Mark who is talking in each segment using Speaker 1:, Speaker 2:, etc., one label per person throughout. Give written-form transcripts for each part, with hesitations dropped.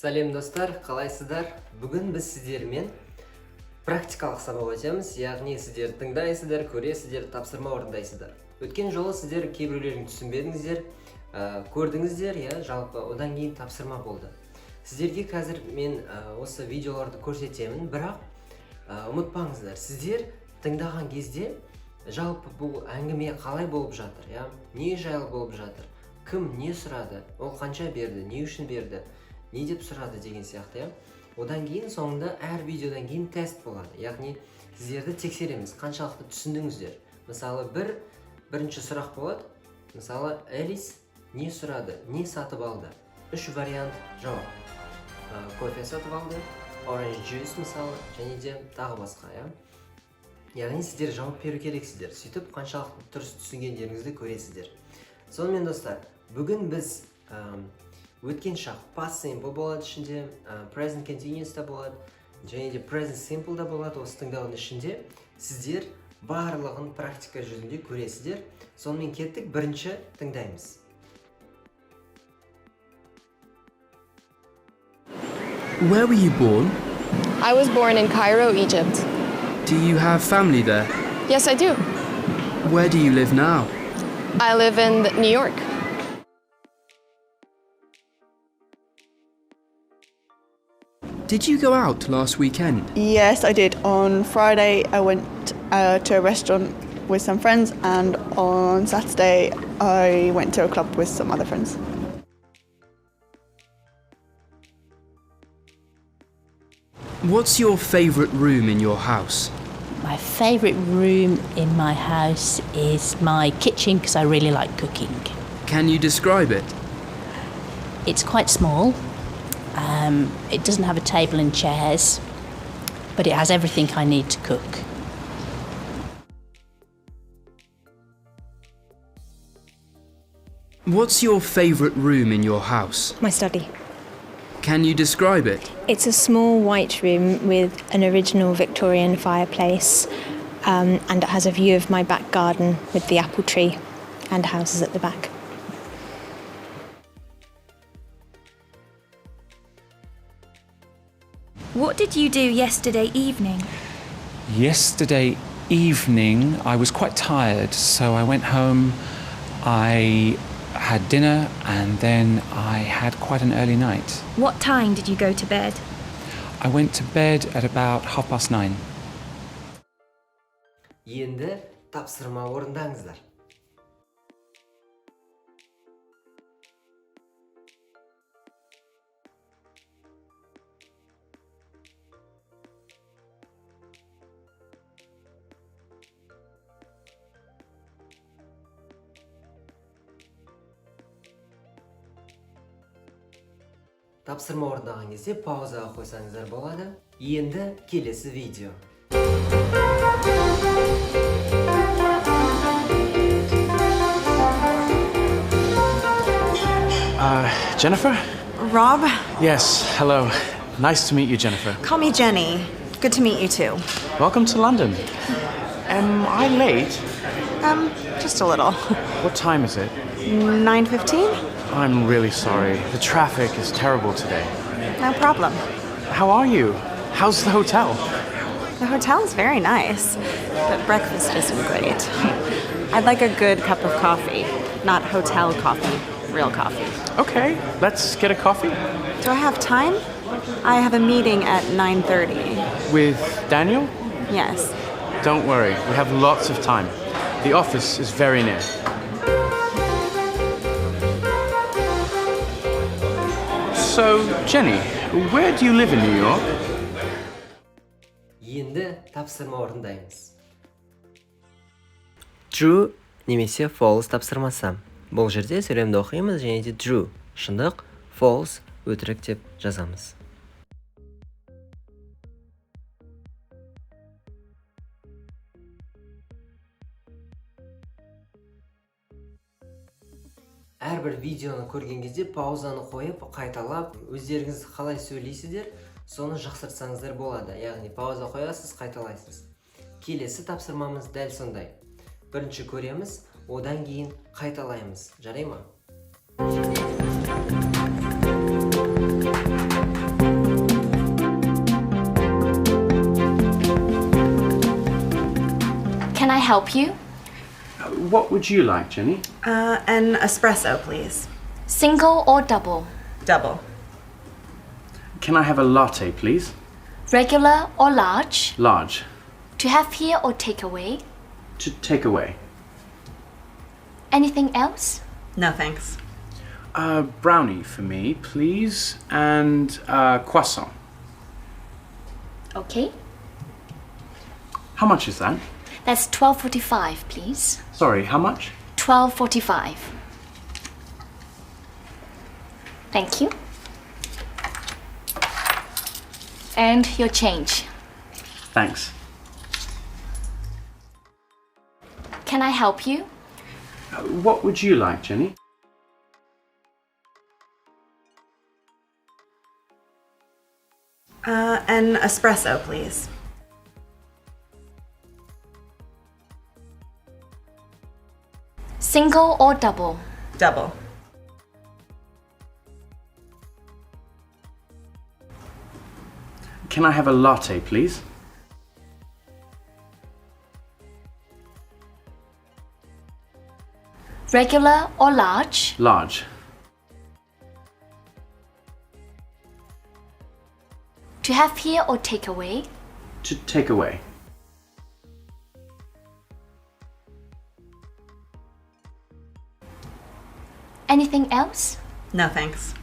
Speaker 1: Сәлем достар, қалайсыздар? Бүгін біз сіздермен практикалық сабақ өтеміз, яғни сіздер тыңдайсыздар, көресіздер, тапсырма орындайсыздар. Өткен жолы сіздер кейбіреулерін түсінбедіңіздер, көрдіңіздер, жалпы одан кейін тапсырма болды. Сіздерге қазір мен осы видеоларды көрсетемін, бірақ ұмытпаңыздар, сіздер тыңдаған кезде жалпы бұл әңгіме қалай болып жатыр, не жайлы болып жатыр, кім не сұрады, ол қанша берді, не үшін берді, не деп сұрады деген сияқты. Одан кейін соңында әр видеодан кейін тест болады, яғни сіздерді тексереміз, қаншалықты түсіндіңіздер. Мысалы бірінші сұрақ болады, мысалы Элис не сұрады, не сатып алды. 3 вариант жауап. Кофе сатып алды, orange juice мысалы, және де тағы басқа. Яғни сіздер жауап беру керексіздер. Сөйтіп қаншалықты дұрыс түсінгендеріңізді көресіздер. Сонымен достар, бүгін біз өткен шақ past simple болады ішінде, present continuous да болады, және де present simple да болады. Осы тыңдаудың ішінде сіздер барлығын практика жүзінде көресіздер. Сонымен кеттік, бірінші тыңдаймыз.
Speaker 2: Where were you born?
Speaker 3: I was born in Cairo, Egypt.
Speaker 2: Do you have family there?
Speaker 3: Yes, I do.
Speaker 2: Where do you live now?
Speaker 3: I live in New York.
Speaker 2: Did you go out last weekend?
Speaker 4: Yes, I did. On Friday, I went to a restaurant with some friends, and on Saturday, I went to a club with some other friends.
Speaker 2: What's your favourite room in your house?
Speaker 5: My favourite room in my house is my kitchen because I really like cooking.
Speaker 2: Can you describe it?
Speaker 5: It's quite small. It doesn't have a table and chairs, but it has everything I need to cook.
Speaker 2: What's your favourite room in your house?
Speaker 6: My study.
Speaker 2: Can you describe it?
Speaker 6: It's a small white room with an original Victorian fireplace, and it has a view of my back garden with the apple tree and houses at the back.
Speaker 7: What did you do yesterday evening?
Speaker 8: Yesterday evening, I was quite tired, so I went home, I had dinner, and then I had quite an early night.
Speaker 7: What time did you go to bed?
Speaker 8: I went to bed at about 9:30.
Speaker 1: Енді тапсырма орындаңыздар. Тапсырма орындаған кезде паузаға қойсаңыздар болады. Енді келесі видео.
Speaker 9: Jennifer?
Speaker 10: Rob?
Speaker 9: Yes, hello. Nice to meet you, Jennifer.
Speaker 10: Call me Jenny. Good to meet you too.
Speaker 9: Welcome to London. Am I late?
Speaker 10: Just a little.
Speaker 9: What time is it?
Speaker 10: 9:15?
Speaker 9: I'm really sorry. The traffic is terrible today.
Speaker 10: No problem.
Speaker 9: How are you? How's the hotel?
Speaker 10: The hotel's very nice, but breakfast isn't great. I'd like a good cup of coffee. Not hotel coffee, real coffee.
Speaker 9: Okay, let's get a coffee.
Speaker 10: Do I have time? I have a meeting at 9:30.
Speaker 9: With Daniel?
Speaker 10: Yes.
Speaker 9: Don't worry, we have lots of time. The office is very near. So, Jenny, where do you live in New York?
Speaker 1: Енді тапсырма орындаймыз. True немесе false тапсырмасы. Бұл жерде сөйлемді оқимыз және де true шындық, false өтірік деп жазамыз. Әрбір видеоны көрген кезде паузаны қойып, қайталап, өздеріңіз қалай сөйлейсіздер, соны жақсартсаңыздар болады. Яғни пауза қоясыз, қайталайсыз. Келесі тапсырмамыз дәл сондай. Бірінші көреміз, одан кейін қайталаймыз. Жарай ма?
Speaker 7: help you?
Speaker 9: What would you like, Jenny?
Speaker 10: An espresso, please.
Speaker 7: Single or double?
Speaker 10: Double.
Speaker 9: Can I have a latte, please?
Speaker 7: Regular or large?
Speaker 9: Large.
Speaker 7: To have here or take away?
Speaker 9: To take away.
Speaker 7: Anything else?
Speaker 10: No thanks.
Speaker 9: Brownie for me, please, and croissant.
Speaker 7: Okay.
Speaker 9: How much is that?
Speaker 7: That's $12.45, please.
Speaker 9: Sorry, how much?
Speaker 7: $12.45. Thank you. And your change.
Speaker 9: Thanks.
Speaker 7: Can I help you?
Speaker 9: What would you like, Jenny?
Speaker 10: An espresso, please.
Speaker 7: Single or double?
Speaker 10: Double.
Speaker 9: Can I have a latte, please?
Speaker 7: Regular or large?
Speaker 9: Large.
Speaker 7: To have here or take away?
Speaker 9: To take away.
Speaker 7: Anything else?
Speaker 10: No thanks.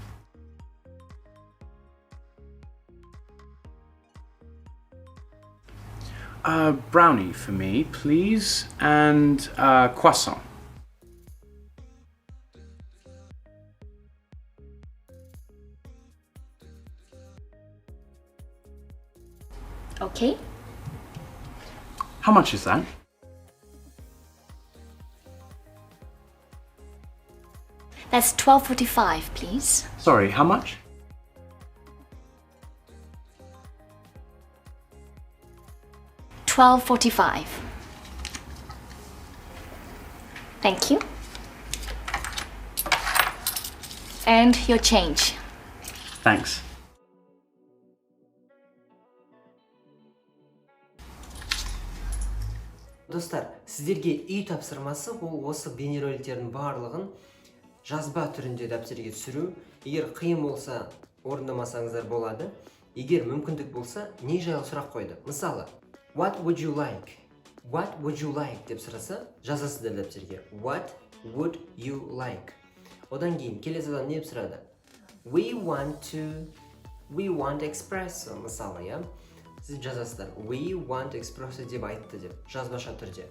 Speaker 9: Brownie for me, please, and croissant.
Speaker 7: Okay.
Speaker 9: How much is that?
Speaker 7: That's $12.45, please.
Speaker 9: Sorry, how much?
Speaker 7: $12.45. Thank you. And your change.
Speaker 9: Thanks.
Speaker 1: Достар, сіздерге үй тапсырмасы ол осы бейнероликтердің барлығын жазба түрінде дәптерге түсіру. Егер қиын болса, орындамасаңыздар болады. Егер мүмкіндік болса, не жайлы сұрақ қойды. Мысалы, what would you like? What would you like деп сұраса, жазасыздар дәптерге. What would you like? Одан кейін келесі адам не сұрады? We want espresso, мысалы, я. Сіз жазасыздар. We want espresso деп айтты деп, жазбаша түрде.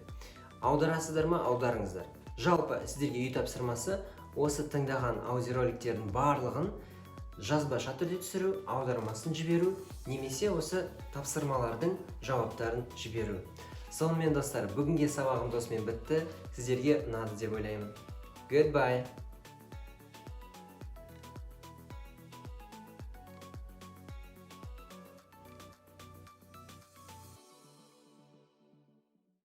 Speaker 1: Аударасыздар ма, аударыңыздар. Жалпы сіздерге үй тапсырмасы осы тыңдаған аудиороликтердің барлығын жазбаша түрде түсіру, аудармасын жіберу, немесе осы тапсырмалардың жауаптарын жіберу. Сонымен достар, бүгінге сабағым осымен бітті. Сіздерге ұнады деп ойлаймын. Goodbye.